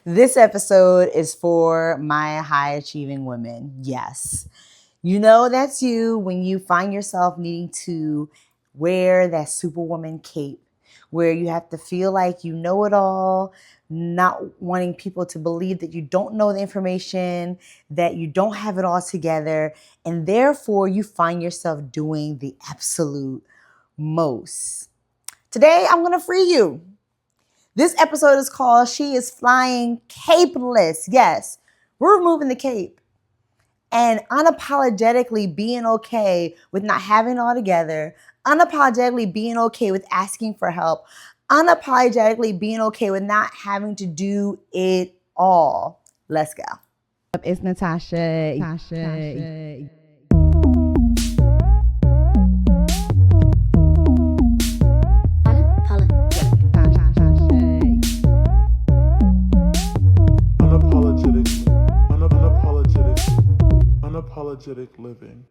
This episode is for my high achieving women. Yes. You know that's you when you find yourself needing to wear that superwoman cape where you have to feel like you know it all, not wanting people to believe that you don't know the information, that you don't have it all together, and therefore you find yourself doing the absolute most. Today, I'm going to free you. This episode is called She is Flying Capeless. Yes, we're removing the cape and unapologetically being okay with not having it all together, unapologetically being okay with asking for help, unapologetically being okay with not having to do it all. Let's go. It's Natasha. Unapologetic Living.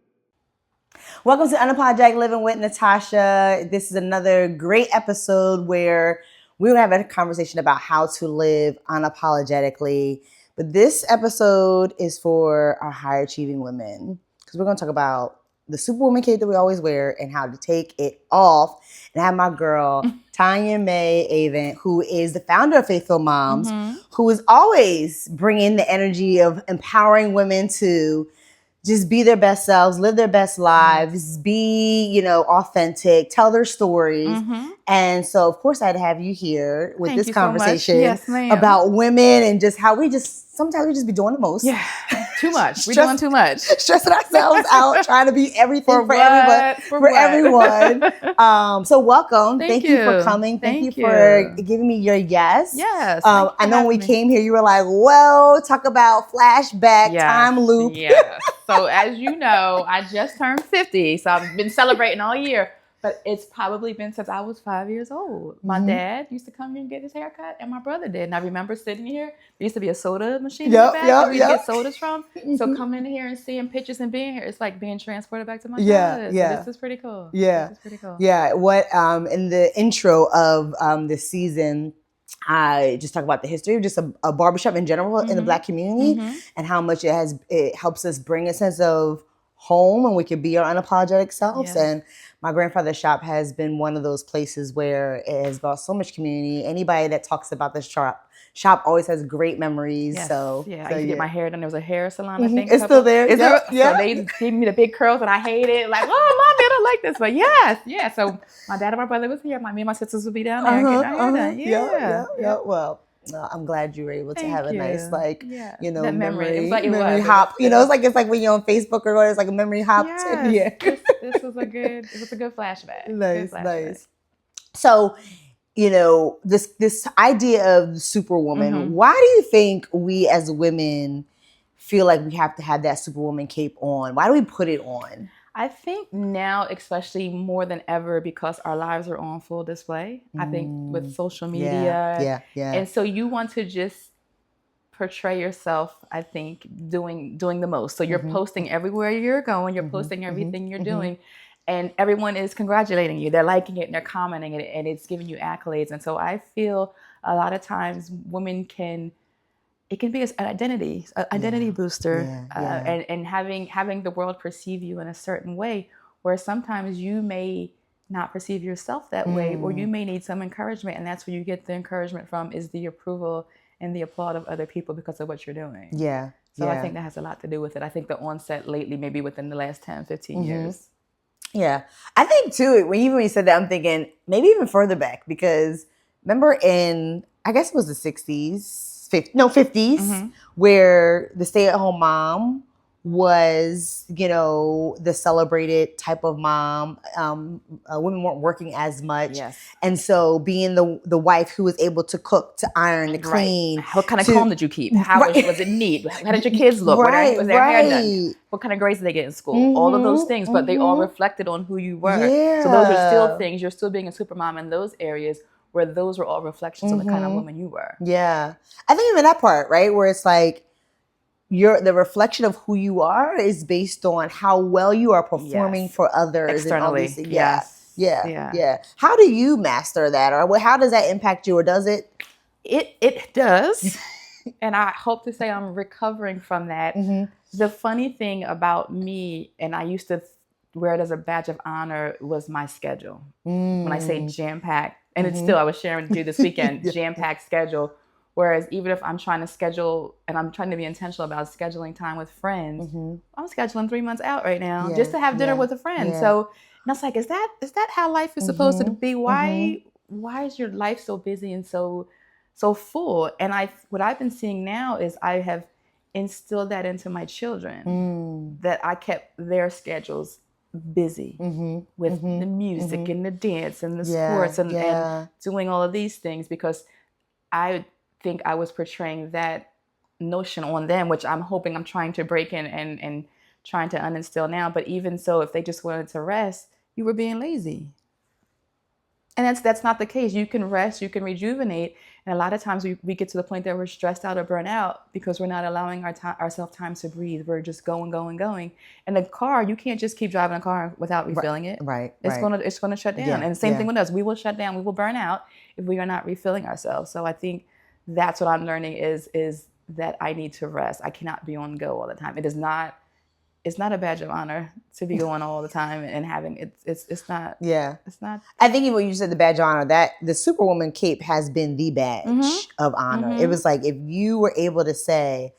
Welcome to Unapologetic Living with Natasha. This is another great episode where we will have a conversation about how to live unapologetically. But this episode is for our high achieving women because we're going to talk about the superwoman cape that we always wear and how to take it off. And I have my girl, Tonya May-Avent, who is the founder of Faithful Moms, who is always bringing the energy of empowering women to just be their best selves, live their best lives, be, authentic, tell their stories. And so, of course, I'd have you here with this conversation about women and just how sometimes we just be doing the most. Yeah, too much. We're doing too much. Stressing ourselves out, trying to be everything for everyone. So welcome. Thank you for coming. Thank you for giving me your yes. Yes. I know when we came here, you were like, whoa, talk about flashback, time loop. Yeah. So as you know, I just turned 50. So I've been celebrating all year. But it's probably been since I was 5 years old. My dad used to come here and get his hair cut, and my brother did. And I remember sitting here. There used to be a soda machine in the back that we get sodas from. So coming in here and seeing pictures and being here, it's like being transported back to my childhood. So this is pretty cool. Yeah. This is pretty cool. Yeah. What in the intro of this season, I just talk about the history of just a barbershop in general in the Black community and how much it helps us bring a sense of home and we can be our unapologetic selves. And my grandfather's shop has been one of those places where it has brought so much community. Anybody that talks about this shop always has great memories. Yes. So I used to get my hair done. There was a hair salon, I think. It's still there. So they gave me the big curls and I hated it. Like, oh, Mom, they don't like this. But yes. So my dad and my brother was here. Me and my sisters would be down there getting our hair done. Yeah. Well, I'm glad you were able to have a nice, that memory. It was like memory hop. It's like when you're on Facebook or whatever, it's like a memory hop. Yes. This was a good flashback. Nice. So, this idea of superwoman, why do you think we as women feel like we have to have that superwoman cape on? Why do we put it on? I think now, especially more than ever, because our lives are on full display. I think with social media. Yeah. And so you want to just portray yourself, I think, doing the most. So you're posting everywhere you're going. You're posting everything you're doing. And everyone is congratulating you. They're liking it and they're commenting it and it's giving you accolades. And so I feel a lot of times women it can be an identity booster, and having the world perceive you in a certain way, where sometimes you may not perceive yourself that way, or you may need some encouragement, and that's where you get the encouragement from, is the approval and the applaud of other people because of what you're doing. Yeah. So I think that has a lot to do with it. I think the onset lately, maybe within the last 10, 15 years. Yeah. I think too, when you said that, I'm thinking maybe even further back, because remember I guess it was the 60s, 50s, where the stay-at-home mom was, the celebrated type of mom. Women weren't working as much. Yes. And so being the wife who was able to cook, to iron, to clean. Right. What kind of comb did you keep? How was it neat? How did your kids look? Was their hair done? What kind of grades did they get in school? All of those things, but they all reflected on who you were. Yeah. So those are still things. You're still being a super mom in those areas where those were all reflections of the kind of woman you were. Yeah. I think even that part, right, where it's like the reflection of who you are is based on how well you are performing for others. Externally. And Yes. Yeah. How do you master that? Or how does that impact you? Or does it? It does. And I hope to say I'm recovering from that. The funny thing about me, and I used to wear it as a badge of honor, was my schedule. When I say jam-packed, and it's still, I was sharing with you this weekend, jam-packed schedule. Whereas even if I'm trying to schedule, and I'm trying to be intentional about scheduling time with friends, I'm scheduling 3 months out right now just to have dinner with a friend. So, and I was like, is that how life is supposed to be? Why is your life so busy and so full? And what I've been seeing now is I have instilled that into my children, that I kept their schedules busy with the music and the dance and the sports and doing all of these things, because I think I was portraying that notion on them, which I'm hoping I'm trying to break in and trying to uninstill now. But even so, if they just wanted to rest, you were being lazy. And that's not the case. You can rest, you can rejuvenate. And a lot of times we get to the point that we're stressed out or burnt out because we're not allowing ourselves time to breathe. We're just going. And the car, you can't just keep driving a car without refilling it. Right. It's gonna shut down. And same thing with us. We will shut down, we will burn out if we are not refilling ourselves. So I think that's what I'm learning is that I need to rest. I cannot be on go all the time. It's not a badge of honor to be going all the time and having it's not. Yeah. It's not. I think when you said the badge of honor, that the Superwoman cape has been the badge of honor. It was like, if you were able to say,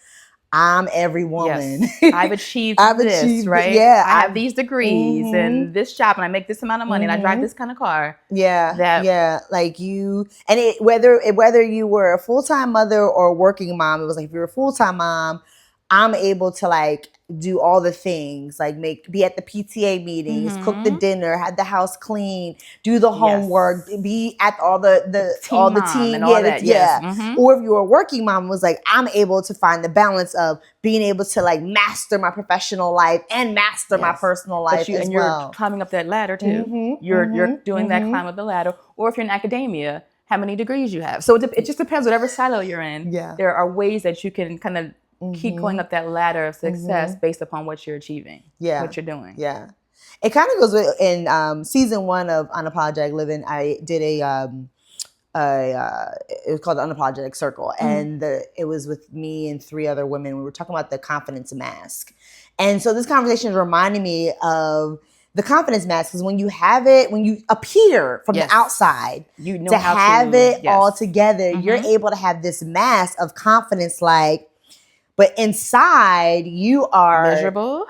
I'm every woman. Yes. I've achieved this, right? Yeah. I have these degrees and this job, and I make this amount of money and I drive this kind of car. Yeah. Like you, and whether you were a full-time mother or a working mom, it was like, if you're a full-time mom, I'm able to like do all the things, like be at the PTA meetings, cook the dinner, have the house clean, do the homework, be at all the team, and all that. Or if you were a working mom, it was like, I'm able to find the balance of being able to like master my professional life and master my personal life as well. You're climbing up that ladder too. You're doing that climb up the ladder. Or if you're in academia, how many degrees you have. So it just depends, whatever silo you're in. There are ways that you can kind of keep going up that ladder of success based upon what you're achieving, what you're doing. Yeah. It kind of goes with, in season 1 of Unapologetic Living, I did it was called the Unapologetic Circle. And it was with me and 3 other women. We were talking about the confidence mask. And so this conversation is reminding me of the confidence mask, because when you have it, when you appear from the outside, you know to how have it all together, you're able to have this mask of confidence, like, but inside you are miserable.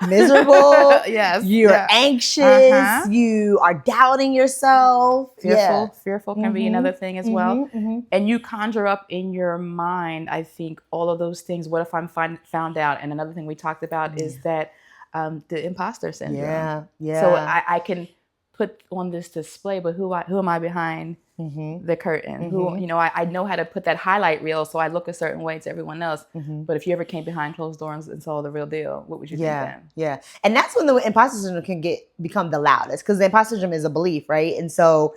You're anxious. You are doubting yourself. Fearful can be another thing as well. And you conjure up in your mind, I think, all of those things. What if I'm found out? And another thing we talked about is that the imposter syndrome. So I can put on this display, but who am I behind the curtain? Who, I know how to put that highlight reel, so I look a certain way to everyone else. But if you ever came behind closed doors and saw the real deal, what would you think then? Yeah. And that's when the imposter syndrome can become the loudest, because the imposter syndrome is a belief, right? And so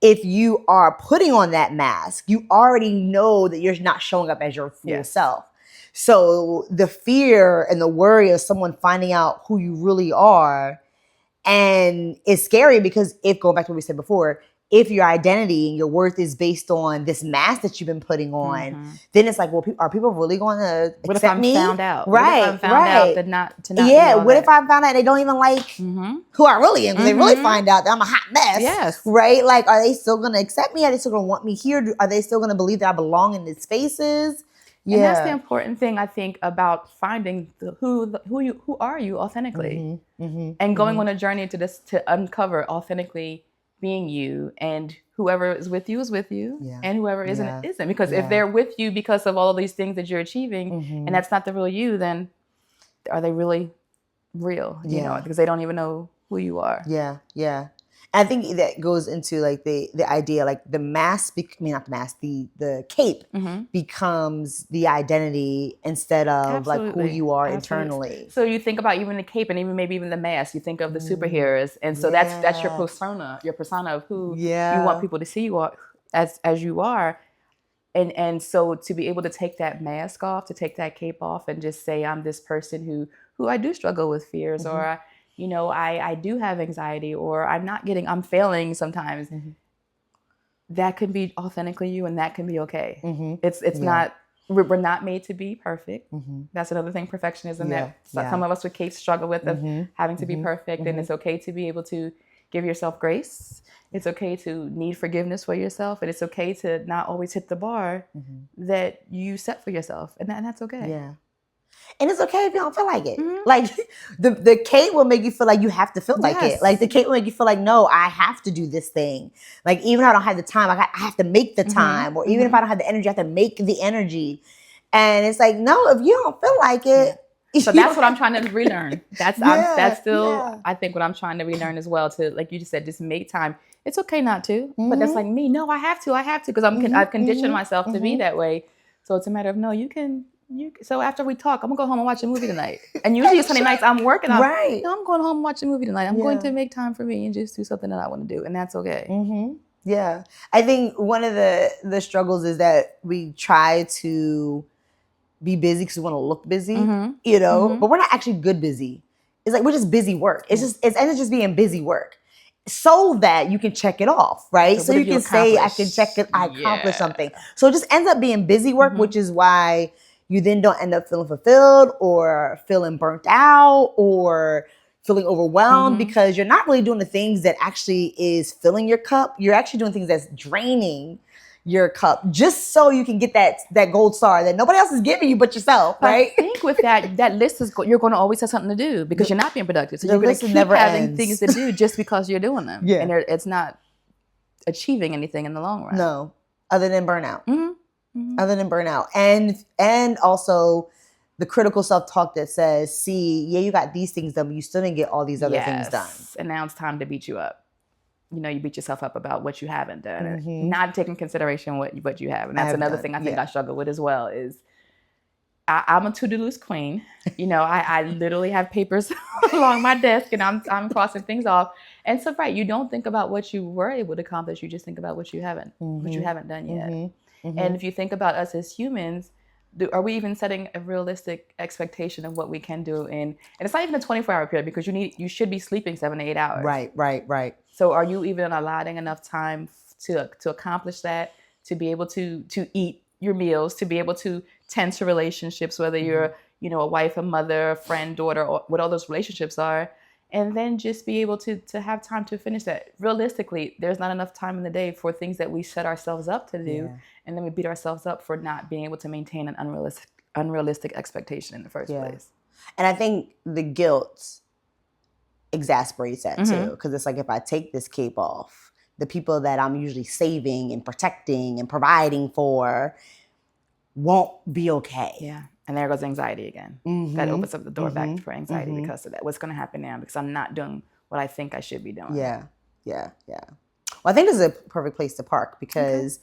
if you are putting on that mask, you already know that you're not showing up as your full self. So the fear and the worry of someone finding out who you really are, and it's scary, because if, going back to what we said before, if your identity and your worth is based on this mask that you've been putting on, then it's like, well, are people really going to accept me? What if I'm found out? Right, what if I'm found out that not to not yeah, what if I found out they don't even like who I really am? Because they really find out that I'm a hot mess, right? Like, are they still going to accept me? Are they still going to want me here? Are they still going to believe that I belong in these spaces? And that's the important thing, I think, about finding who are you authentically, and going on a journey to uncover authentically being you, and whoever is with you, and whoever isn't. Because if they're with you because of all of these things that you're achieving, and that's not the real you, then are they really real? You know, because they don't even know who you are. Yeah. I think that goes into like the idea, like the mask, the cape becomes the identity instead of like who you are internally. So you think about even the cape and maybe even the mask, you think of the superheroes. And so that's your persona of who you want people to see you as you are. And so to be able to take that mask off, to take that cape off and just say, I'm this person who I do struggle with fears, or I do have anxiety, or I'm failing sometimes. That can be authentically you, and that can be okay. It's not we're not made to be perfect. That's another thing, perfectionism, that some of us with capes struggle with, of having to be perfect. And it's okay to be able to give yourself grace. It's okay to need forgiveness for yourself. And it's okay to not always hit the bar that you set for yourself. And that's okay. Yeah. And it's okay if you don't feel like it. Like the cape will make you feel like you have to feel like it. Like the cape will make you feel like, no, I have to do this thing. Like even if I don't have the time, I have to make the time. Or even if I don't have the energy, I have to make the energy. And it's like, no, if you don't feel like it. So that's what I'm trying to relearn. That's still, I think, what I'm trying to relearn as well. To, like you just said, just make time. It's okay not to, but that's like me. No, I have to, because I've conditioned myself to be that way. So it's a matter of, no, you can. So after we talk, I'm gonna go home and watch a movie tonight. And usually Sunday nights I'm working. No, I'm going home and watch a movie tonight. I'm going to make time for me and just do something that I want to do, and that's okay. Yeah, I think one of the struggles is that we try to be busy because we want to look busy, you know, but we're not actually good busy. It's like we're just busy work. It's just being busy work, so that you can check it off, right? So you can say, I can check it, I accomplished something. So it just ends up being busy work, which is why you then don't end up feeling fulfilled or feeling burnt out or feeling overwhelmed because you're not really doing the things that actually is filling your cup. You're actually doing things that's draining your cup just so you can get that gold star that nobody else is giving you but yourself, right? I think with that list you're going to always have something to do because you're not being productive. So you're going to keep having things to do just because you're doing them. And it's not achieving anything in the long run. No, other than burnout. Other than burnout. And also the critical self-talk that says, see, you got these things done, but you still didn't get all these other things done. And now it's time to beat you up. You know, you beat yourself up about what you haven't done, not taking consideration what you have. And that's another thing I think I struggle with as well is I'm a to-do list queen. You know, I literally have papers along my desk and I'm crossing things off. And so, you don't think about what you were able to accomplish. You just think about what you haven't done yet. And if you think about us as humans, are we even setting a realistic expectation of what we can do? And it's not even a 24-hour period because you should be sleeping 7 to 8 hours. Right. So are you even allotting enough time to accomplish that, to be able to eat your meals, to be able to tend to relationships, whether you're, a wife, a mother, a friend, daughter, or what all those relationships are, and then just be able to have time to finish that. Realistically, there's not enough time in the day for things that we set ourselves up to do, and then we beat ourselves up for not being able to maintain an unrealistic expectation in the first place. And I think the guilt exasperates that too, because it's like if I take this cape off, the people that I'm usually saving and protecting and providing for won't be okay. Yeah. And there goes anxiety again. That opens up the door back for anxiety because of that. What's going to happen now? Because I'm not doing what I think I should be doing. Yeah. Well, I think this is a perfect place to park because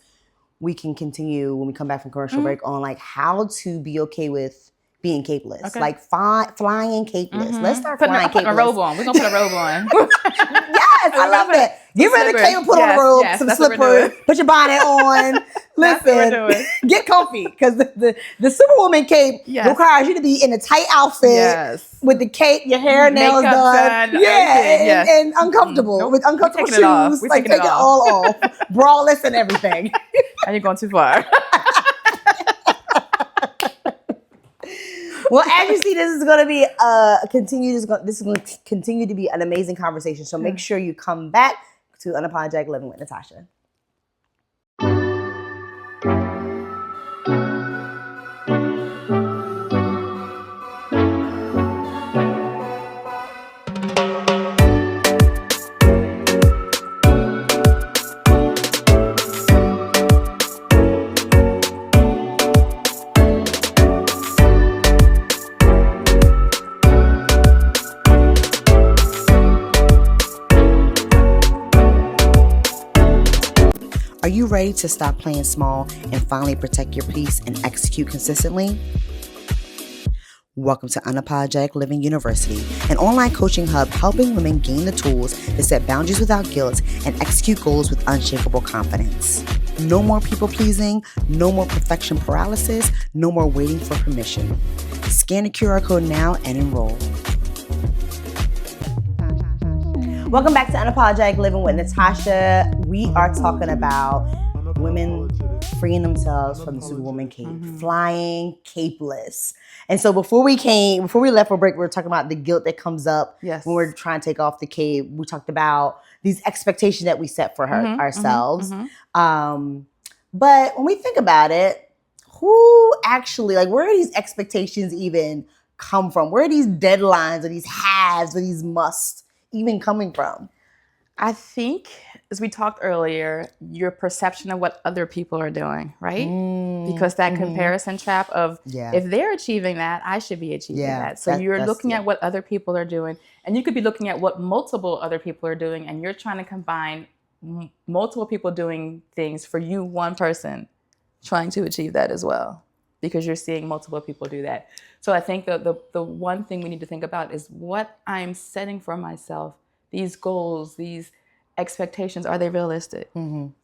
we can continue when we come back from commercial break on like how to be okay with being capeless. Like flying capeless. Let's start flying capeless. Putting a robe on. We're going to put a robe on. Yes, I love that. Get rid of the cape and put on a robe, some slippers, put your bonnet on. Listen, get comfy because the Superwoman cape requires you to be in a tight outfit with the cape, your hair and nails done. And uncomfortable with uncomfortable shoes. Like take it all off. Braless and everything. And you're going too far. Well, as you see, this is going to be this is going to continue to be an amazing conversation. So make sure you come back to Unapologetic Living with Natasha. Are you ready to stop playing small and finally protect your peace and execute consistently? Welcome to Unapologetic Living University, an online coaching hub helping women gain the tools to set boundaries without guilt and execute goals with unshakable confidence. No more people pleasing, no more perfection paralysis, no more waiting for permission. Scan the QR code now and enroll. Welcome back to Unapologetic Living with Natasha. We are talking about women freeing themselves from the Superwoman cape, flying capeless. And so before we left for break, we were talking about the guilt that comes up when we're trying to take off the cape. We talked about these expectations that we set for ourselves. But when we think about it, who actually, like, where are these expectations even come from? Where are these deadlines or these haves or these musts even coming from? I think, as we talked earlier, your perception of what other people are doing, right? Because that comparison trap of if they're achieving that, I should be achieving that. So you're looking at what other people are doing, and you could be looking at what multiple other people are doing, and you're trying to combine multiple people doing things for you, one person trying to achieve that as well, because you're seeing multiple people do that. So I think the one thing we need to think about is what I'm setting for myself. These goals, these expectations, are they realistic?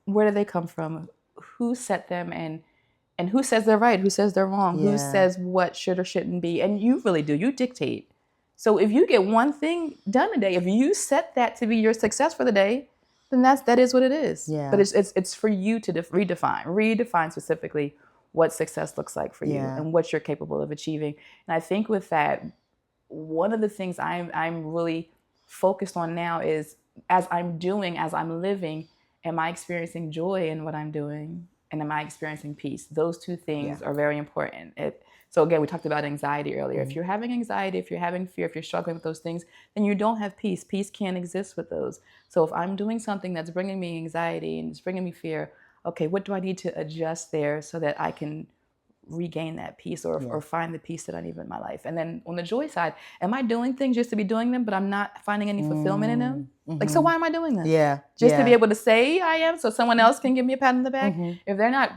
Where do they come from? Who set them, and who says they're right? Who says they're wrong? Who says what should or shouldn't be? And you really do. You dictate. So if you get one thing done a day, if you set that to be your success for the day, then that is what it is. Yeah. But it's for you to redefine specifically what success looks like for you and what you're capable of achieving. And I think with that, one of the things I'm really focused on now is as I'm living, am I experiencing joy in what I'm doing? And am I experiencing peace? Those two things are very important. So again, we talked about anxiety earlier. If you're having anxiety, if you're having fear, if you're struggling with those things, then you don't have peace. Peace can't exist with those. So if I'm doing something that's bringing me anxiety and it's bringing me fear, okay, what do I need to adjust there so that I can regain that peace or find the peace that I need in my life? And then on the joy side, am I doing things just to be doing them, but I'm not finding any fulfillment in them? Like, so why am I doing them? Just to be able to say I am so someone else can give me a pat on the back? If they're not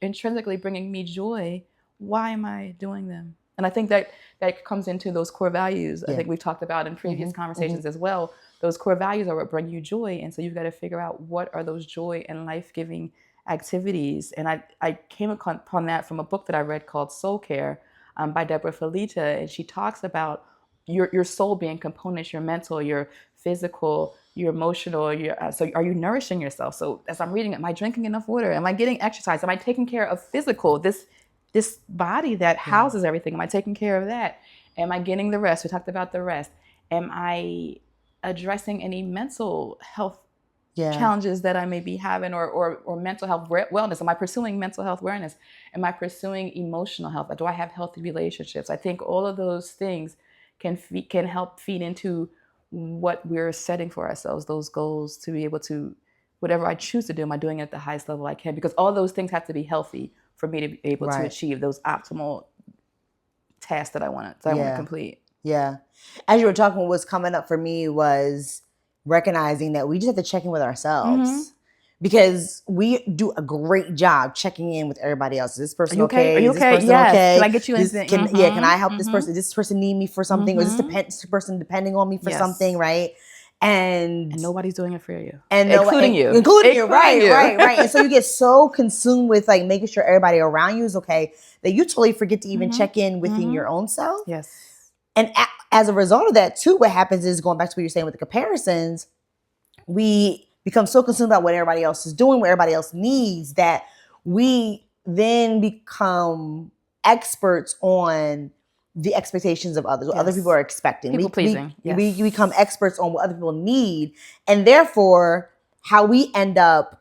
intrinsically bringing me joy, why am I doing them? And I think that comes into those core values. I think we've talked about in previous conversations as well. Those core values are what bring you joy. And so you've got to figure out what are those joy and life-giving activities. And I came upon that from a book that I read called Soul Care by Deborah Filita. And she talks about your soul being components, your mental, your physical, your emotional. So are you nourishing yourself? So as I'm reading, am I drinking enough water? Am I getting exercise? Am I taking care of physical, this body that houses everything? Am I taking care of that? Am I getting the rest? We talked about the rest. Am I addressing any mental health challenges that I may be having or mental health wellness? Am I pursuing mental health awareness? Am I pursuing emotional health? Do I have healthy relationships? I think all of those things can help feed into what we're setting for ourselves, those goals, to be able to, whatever I choose to do, am I doing it at the highest level I can? Because all those things have to be healthy for me to be able to achieve those optimal tasks that I want to complete. Yeah. As you were talking, what's coming up for me was recognizing that we just have to check in with ourselves. Because we do a great job checking in with everybody else. Is this person okay? Are you okay? Is this person yes. okay? Can I get you anything? Can I help this person? Does this person need me for something? Or is this person depending on me for something, right? And nobody's doing it for you. Including you. Right. And so you get so consumed with like making sure everybody around you is okay that you totally forget to even check in within your own self. Yes. And as a result of that too, what happens is, going back to what you're saying with the comparisons, we become so consumed about what everybody else is doing, what everybody else needs, that we then become experts on the expectations of others, what other people are expecting. People pleasing. We become experts on what other people need. And therefore, how we end up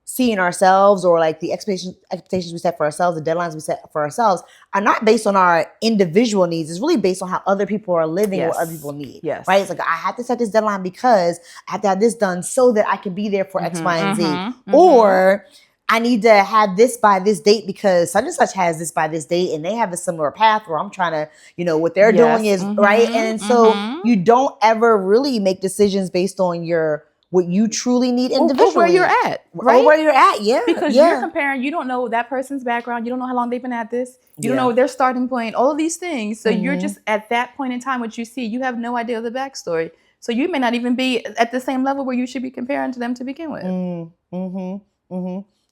seeing ourselves, or like the expectations we set for ourselves, the deadlines we set for ourselves, are not based on our individual needs. It's really based on how other people are living and what other people need. Yes. Right? It's like, I have to set this deadline because I have to have this done so that I can be there for X, Y, and Z. Or I need to have this by this date because such and such has this by this date and they have a similar path, or I'm trying to, what they're doing is right. And so you don't ever really make decisions based on what you truly need individually. Or where you're at, right? Or where you're at, Because you're comparing, you don't know that person's background. You don't know how long they've been at this. You don't know their starting point, all of these things. So you're just at that point in time, what you see, you have no idea of the backstory. So you may not even be at the same level where you should be comparing to them to begin with.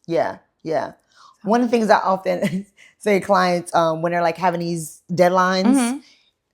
Yeah. One of the things I often say to clients when they're like having these deadlines,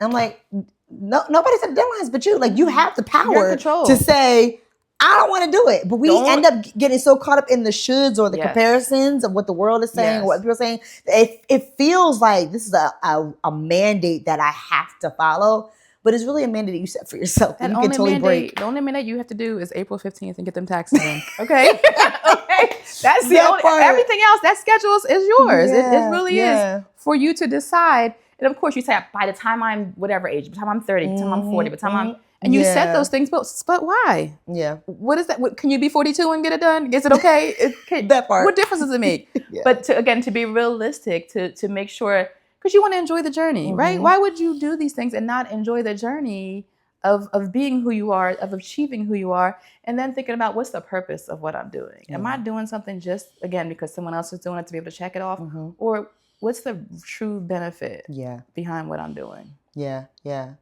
I'm like, no, nobody set deadlines but you. Like, you have the power to say, I don't want to do it. But we end up getting so caught up in the shoulds or the comparisons of what the world is saying or what people are saying. It feels like this is a mandate that I have to follow. But it's really a mandate that you set for yourself that you can totally break. The only mandate you have to do is April 15th and get them taxes in. Okay? Okay? That's the only part. Everything else, that schedule is yours. It really is for you to decide. And of course, you say, by the time I'm whatever age, by the time I'm 30, by the time I'm 40, by the time I'm... And you set those things, but why? Yeah. What is that? Can you be 42 and get it done? Is it okay? That part. What difference does it make? But to be realistic, to make sure... Because you want to enjoy the journey, right? Why would you do these things and not enjoy the journey of being who you are, of achieving who you are, and then thinking about what's the purpose of what I'm doing? Am I doing something just, again, because someone else is doing it to be able to check it off? Or what's the true benefit behind what I'm doing? Yeah, yeah.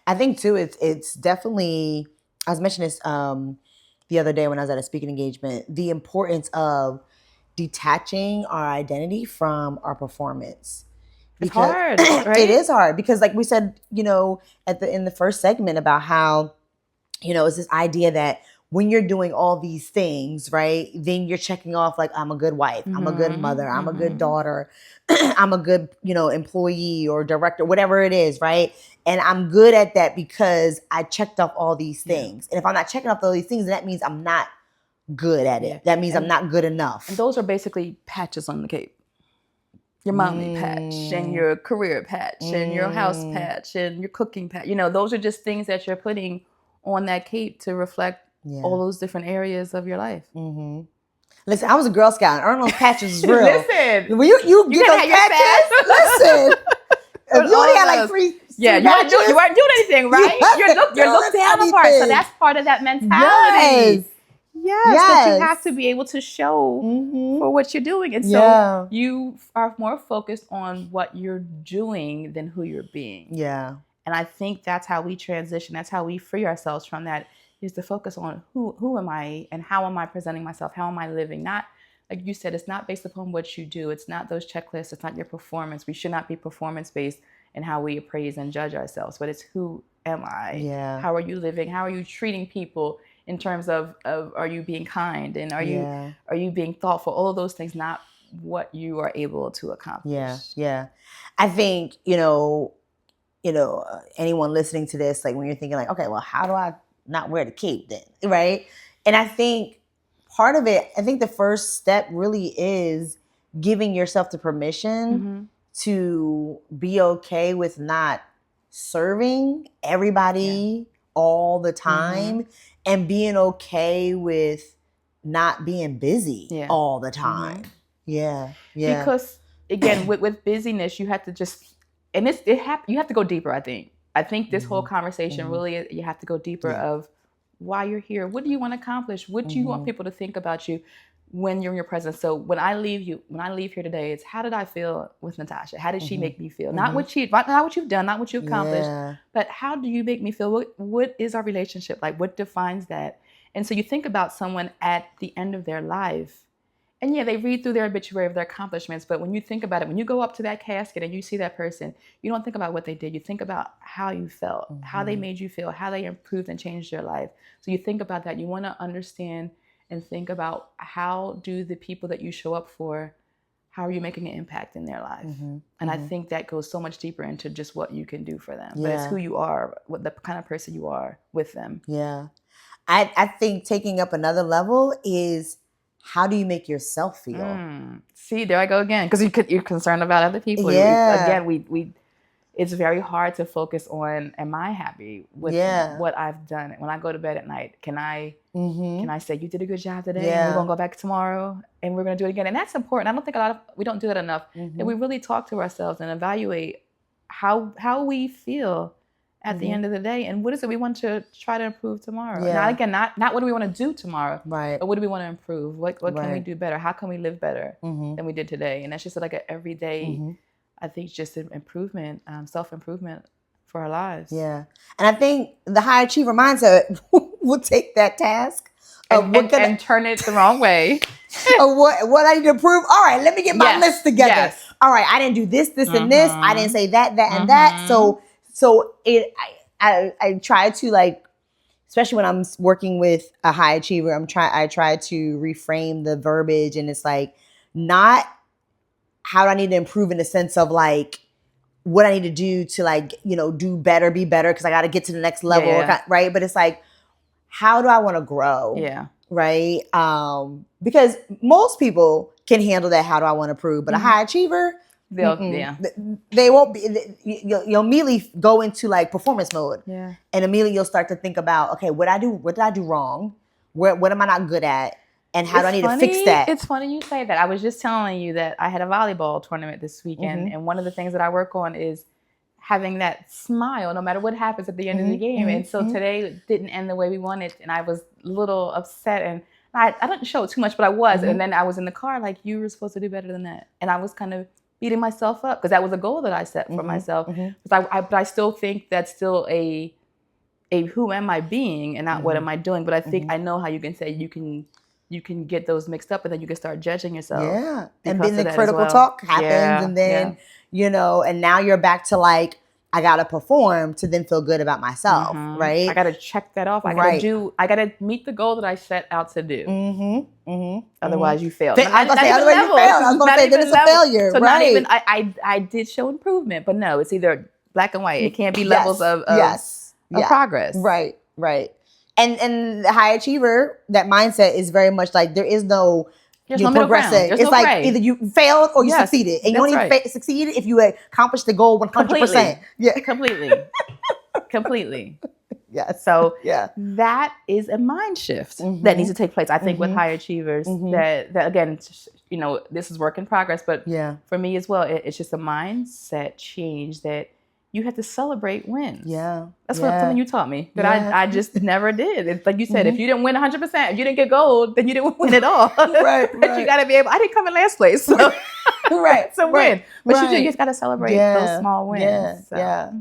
I think, too, it's definitely, I was mentioning this the other day when I was at a speaking engagement, the importance of detaching our identity from our performance. It's hard, right? It is hard because, like we said, in the first segment about how, it's this idea that when you're doing all these things, right, then you're checking off like, I'm a good wife, I'm a good mother, I'm a good daughter, I'm a good, employee or director, whatever it is, right? And I'm good at that because I checked off all these things. And if I'm not checking off all these things, that means I'm not good at it. That means I'm not good enough. And those are basically patches on the cape. Your mommy patch and your career patch and your house patch and your cooking patch. Those are just things that you're putting on that cape to reflect all those different areas of your life. Listen, I was a Girl Scout. Earning those patches is real. Listen. When you get those patches, listen. If you only had like three patches, you weren't doing anything, right? You're looked down upon. So that's part of that mentality. Yes, that you have to be able to show for what you're doing. And so you are more focused on what you're doing than who you're being. Yeah. And I think that's how we transition. That's how we free ourselves from that, is to focus on who am I and how am I presenting myself? How am I living? Not, like you said, it's not based upon what you do. It's not those checklists. It's not your performance. We should not be performance-based in how we appraise and judge ourselves. But it's who am I? Yeah. How are you living? How are you treating people? In terms of are you being kind and are you being thoughtful? All of those things, not what you are able to accomplish. Yeah. I think, anyone listening to this, like when you're thinking like, okay, well, how do I not wear the cape then? Right. And I think part of it, I think the first step really is giving yourself the permission to be okay with not serving everybody all the time. And being okay with not being busy all the time. Yeah. Because again, with busyness, you have to just, and you have to go deeper, I think. I think this whole conversation really, you have to go deeper of why you're here. What do you want to accomplish? What do you want people to think about you when you're in your presence? So when I leave here today, it's how did I feel with Natasha? How did she make me feel? Not what you've done, not what you accomplished, but how do you make me feel? What is our relationship like? What defines that? And so you think about someone at the end of their life, and they read through their obituary of their accomplishments. But when you think about it, when you go up to that casket and you see that person, you don't think about what they did. You think about how you felt, how they made you feel, how they improved and changed your life. So you think about that. You want to understand and think about how do the people that you show up for, how are you making an impact in their life? And I think that goes so much deeper into just what you can do for them. But it's who you are, what the kind of person you are with them. Yeah. I think taking up another level is, how do you make yourself feel? See, there I go again. Because you're concerned about other people. Yeah. Again, it's very hard to focus on, am I happy with what I've done? When I go to bed at night, can I say, you did a good job today, and we're going to go back tomorrow, and we're going to do it again? And that's important. I don't think we don't do that enough. And we really talk to ourselves and evaluate how we feel at the end of the day, and what is it we want to try to improve tomorrow? Not what do we want to do tomorrow, right? But what do we want to improve? What can we do better? How can we live better than we did today? And that's just like an everyday, I think, just an improvement, self-improvement for our lives. Yeah, and I think the high achiever mindset will take that task and turn it the wrong way. Of what I need to improve. All right, let me get my list together. Yes. All right, I didn't do this, and this. I didn't say that, and that. So I try to especially when I'm working with a high achiever, I try to reframe the verbiage, and it's like not how do I need to improve in the sense of like what I need to do to like, do better, be better, because I got to get to the next level, Yeah. right? But it's like, how do I want to grow? Yeah. Right? Because most people can handle that. How do I want to improve? But a high achiever, they won't be. You'll immediately go into like performance mode, and immediately you'll start to think about, okay, what did I do wrong? What am I not good at? And how do I need to fix that? It's funny you say that. I was just telling you that I had a volleyball tournament this weekend, and one of the things that I work on is having that smile no matter what happens at the end of the game. And so today it didn't end the way we wanted, and I was a little upset, and I didn't show it too much, but I was. And then I was in the car like, you were supposed to do better than that. And I was kind of beating myself up because that was a goal that I set for myself. But I still think that's still a who am I being and not what am I doing. But I think I know how you can say you can get those mixed up, and then you can start judging yourself. Yeah. And then the critical talk happens, and then, and now you're back to like, I got to perform to then feel good about myself, right? I got to check that off. I got to meet the goal that I set out to do. Otherwise you fail. I was going to say, then it's a failure, so right? Not even, I did show improvement, but no, it's either black and white. It can't be levels of progress. Right. And the high achiever, that mindset is very much like there is no progressing. It's like gray. Either you failed or you succeeded. And you don't even succeed if you accomplished the goal 100%. Completely. Yeah. Completely. Yes. So that is a mind shift that needs to take place. I think with high achievers that again, this is work in progress, but for me as well, it's just a mindset change that you have to celebrate wins. Yeah. That's something you taught me that I just never did. It's like you said, if you didn't win 100%, if you didn't get gold, then you didn't win at all. Right. But you got to be able, I didn't come in last place. So it's a win. But you just got to celebrate those small wins. Yeah.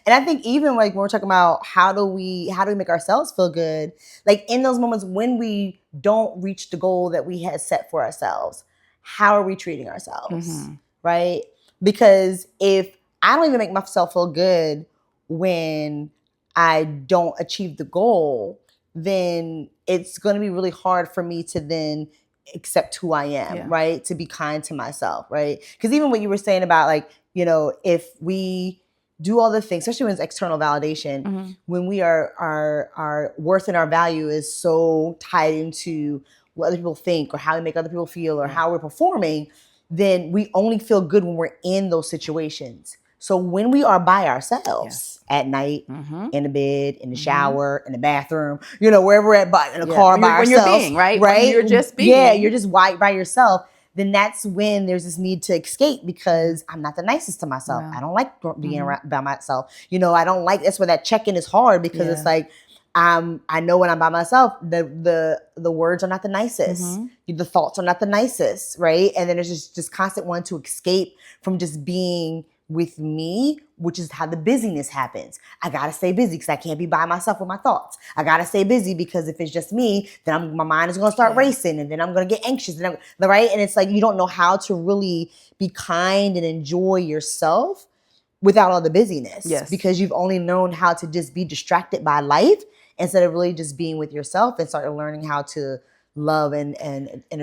And I think even like when we're talking about how do we make ourselves feel good, like in those moments when we don't reach the goal that we had set for ourselves, how are we treating ourselves? Right? Because if I don't even make myself feel good when I don't achieve the goal, then it's going to be really hard for me to then accept who I am, right? To be kind to myself, right? Because even what you were saying about like, if we do all the things, especially when it's external validation, when we our worth and our value is so tied into what other people think or how we make other people feel or how we're performing, then we only feel good when we're in those situations. So when we are by ourselves at night, in the bed, in the shower, in the bathroom, wherever we're at, in the car by ourselves. When you're being, right? When you're just being. Yeah, you're just by yourself. Then that's when there's this need to escape because I'm not the nicest to myself. I don't like being around by myself. I don't like, that's where that check-in is hard because it's like, I know when I'm by myself, the words are not the nicest. The thoughts are not the nicest, right? And then there's just constant one to escape from just being with me, which is how the busyness happens. I gotta stay busy because I can't be by myself with my thoughts. I gotta stay busy because if it's just me, then my mind is gonna start racing, and then I'm gonna get anxious, right? And it's like you don't know how to really be kind and enjoy yourself without all the busyness. Yes, because you've only known how to just be distracted by life instead of really just being with yourself and start learning how to love and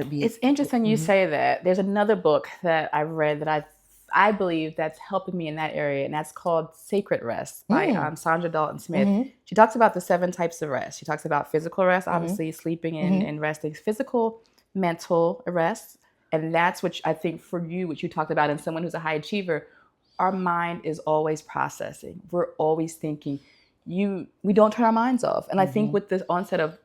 be. It's interesting you say that. There's another book that I've read that I believe that's helping me in that area, and that's called Sacred Rest by Sandra Dalton Smith. She talks about the 7 types of rest. She talks about physical rest, obviously sleeping and resting, physical, mental rest, and that's what I think for you, what you talked about in someone who's a high achiever, our mind is always processing. We're always thinking. We don't turn our minds off, and I think with the onset of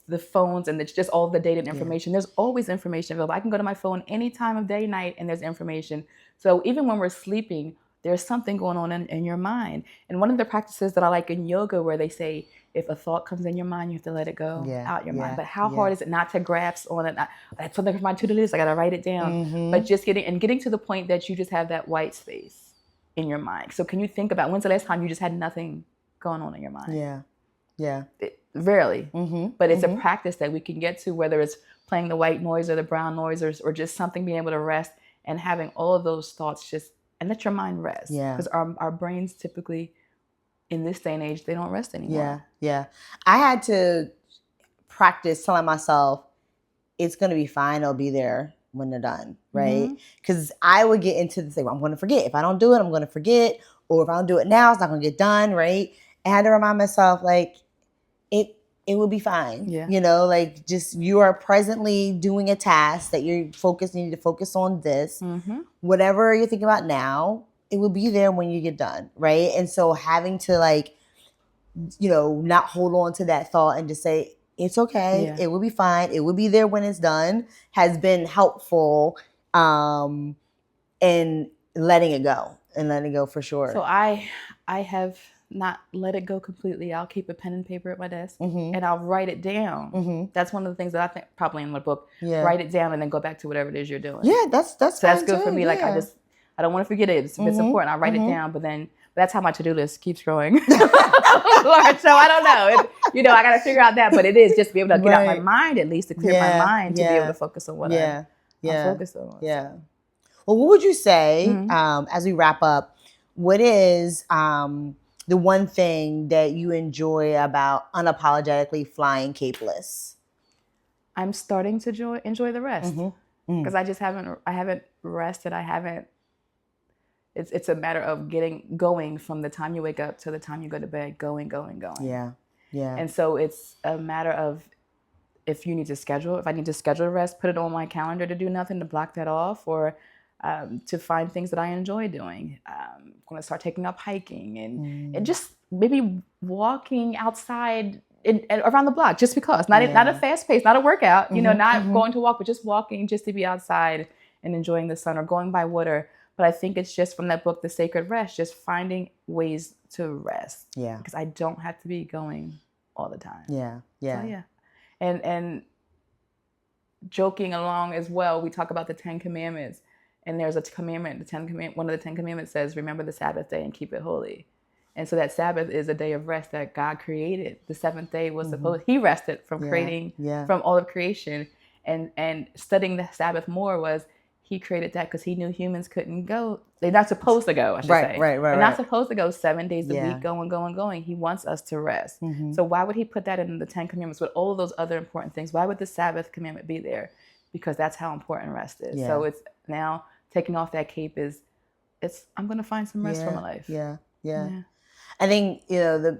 the phones and it's just all the data and information, there's always information available. I can go to my phone any time of day, night, and there's information. So even when we're sleeping, there's something going on in your mind. And one of the practices that I like in yoga where they say, if a thought comes in your mind, you have to let it go out your mind. But how hard is it not to grasp on it? That's something for my to-do list. I got to write it down. But just getting to the point that you just have that white space in your mind. So can you think about when's the last time you just had nothing going on in your mind? Rarely. But it's a practice that we can get to, whether it's playing the white noise or the brown noise or just something being able to rest and having all of those thoughts and let your mind rest. Because our brains typically in this day and age, they don't rest anymore. Yeah. I had to practice telling myself it's going to be fine. It'll be there when they're done, right? Because I would get into the thing, I'm going to forget. If I don't do it, I'm going to forget. Or if I don't do it now, it's not going to get done, right? I had to remind myself, like, it will be fine. Yeah. You know, like, just you are presently doing a task that you're focused, you need to focus on this. Whatever you're thinking about now, it will be there when you get done, right? And so having to, like, you know, not hold on to that thought and just say, it's okay. Yeah. It will be fine. It will be there when it's done, has been helpful in letting it go for sure. So I have not let it go completely. I'll keep a pen and paper at my desk and I'll write it down. That's one of the things that I think probably in my book, write it down and then go back to whatever it is you're doing. Yeah, that's good for me. Yeah. Like I don't want to forget it. It's important. I'll write it down, but that's how my to-do list keeps growing. Lord, so I don't know. You know, I got to figure out that, but it is just to be able to get out my mind, at least to clear my mind, to be able to focus on what I'm focused on. Yeah. Well, what would you say, as we wrap up, what is the one thing that you enjoy about unapologetically flying capeless? I'm starting to enjoy the rest because I haven't rested. It's a matter of going from the time you wake up to the time you go to bed, going. Yeah. And so it's a matter of if I need to schedule a rest, put it on my calendar to do nothing, to block that off, or to find things that I enjoy doing. I'm going to start taking up hiking and just maybe walking outside around the block, just because. Not a fast pace, not a workout, you know, not going to walk, but just walking just to be outside and enjoying the sun, or going by water. But I think it's just from that book, The Sacred Rest, just finding ways to rest. Yeah. Because I don't have to be going all the time. Yeah. So, and joking along as well, we talk about the 10 Commandments. And there's a commandment, one of the 10 Commandments says, remember the Sabbath day and keep it holy. And so that Sabbath is a day of rest that God created. The seventh day was he rested from from all of creation. And studying the Sabbath more was, he created that because he knew humans couldn't go. They're not supposed to go, I should say. Right. They're not supposed to go 7 days a week, going. He wants us to rest. So why would he put that in the 10 Commandments with all of those other important things? Why would the Sabbath commandment be there? Because that's how important rest is. So it's now taking off that cape I'm going to find some rest for my life. Yeah. I think, you know,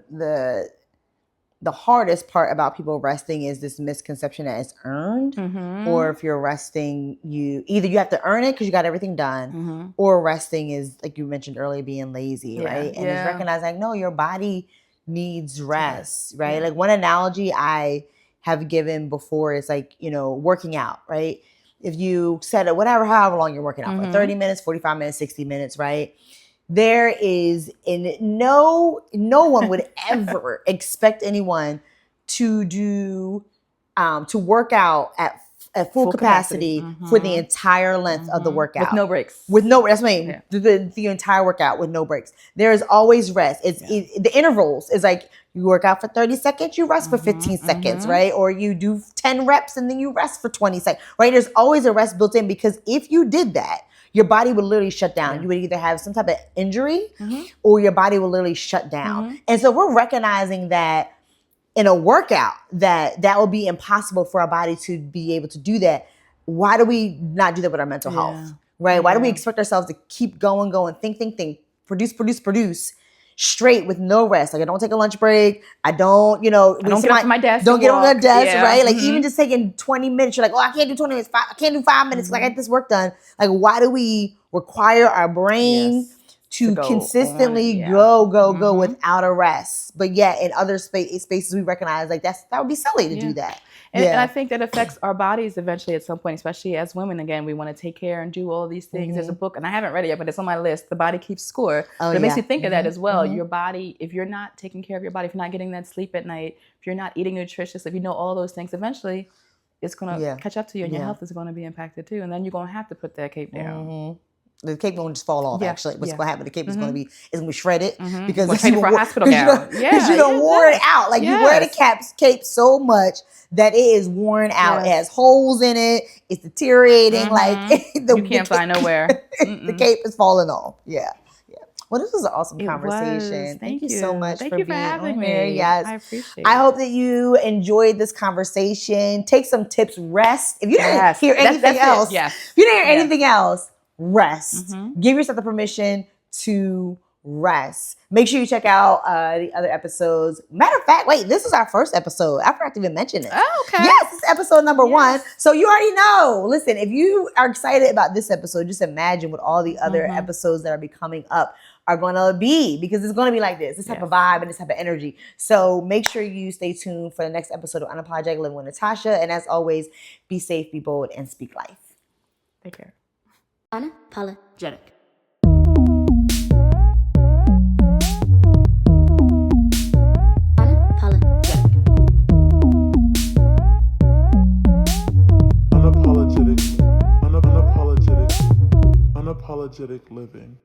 the hardest part about people resting is this misconception that it's earned, or if you're resting, either you have to earn it because you got everything done, or resting is, like you mentioned earlier, being lazy, right? And it's recognizing, like, no, your body needs rest, right? Like, one analogy I have given before is, like, you know, working out, right? If you set it, however long you're working out for, 30 minutes, 45 minutes, 60 minutes, right? There is, no one would ever expect anyone to do, to work out at full capacity for the entire length of the workout. With no breaks. That's what I mean. The entire workout with no breaks. There is always rest. The intervals is like, you work out for 30 seconds, you rest for 15 seconds, right? Or you do 10 reps and then you rest for 20 seconds, right? There's always a rest built in, because if you did that, your body would literally shut down. You would either have some type of injury or your body will literally shut down. And so we're recognizing that in a workout that will be impossible for our body to be able to do that. Why do we not do that with our mental health, right? Why do we expect ourselves to keep going, think, produce straight with no rest? Like, I don't take a lunch break. I don't, you know, I don't get off my desk. Don't get on the desk, right? Like, even just taking 20 minutes, you're like, oh, I can't do 20 minutes. I can't do 5 minutes because I got this work done. Like, why do we require our brain to consistently go without a rest? But yet in other spaces we recognize, like, that would be silly to do that. And I think that affects our bodies eventually at some point, especially as women. Again, we want to take care and do all these things. There's a book, and I haven't read it yet, but it's on my list, The Body Keeps Score. But it makes you think of that as well. Your body, if you're not taking care of your body, if you're not getting that sleep at night, if you're not eating nutritious, if you know all those things, eventually it's going to catch up to you, and your health is going to be impacted too. And then you're going to have to put that cape down. The cape won't just fall off. Actually, what's going to happen? The cape is going to be shredded because we're training for a hospital gown. Because you don't wore it out. Like, you wear the cape so much that it is worn out. It has holes in it. It's deteriorating. Like, you can't fly nowhere. The cape is falling off. Yeah. Well, this was an awesome It conversation. was. Thank you so much Thank for you for being having on me. here. Yes. I appreciate I it. hope that you enjoyed this conversation. Take some tips, rest. If you didn't hear anything else, if you didn't hear anything else, rest. Give yourself the permission to rest. Make sure you check out the other episodes. Matter of fact, wait, this is our first episode. I forgot to even mention this. Oh, okay. Yes, it's episode number 1. So you already know. Listen, if you are excited about this episode, just imagine what all the other episodes that are be coming up are going to be, because it's going to be like this type of vibe and this type of energy. So make sure you stay tuned for the next episode of Unapologetic Living with Natasha. And as always, be safe, be bold, and speak life. Take care. Unapologetic. Unapologetic living.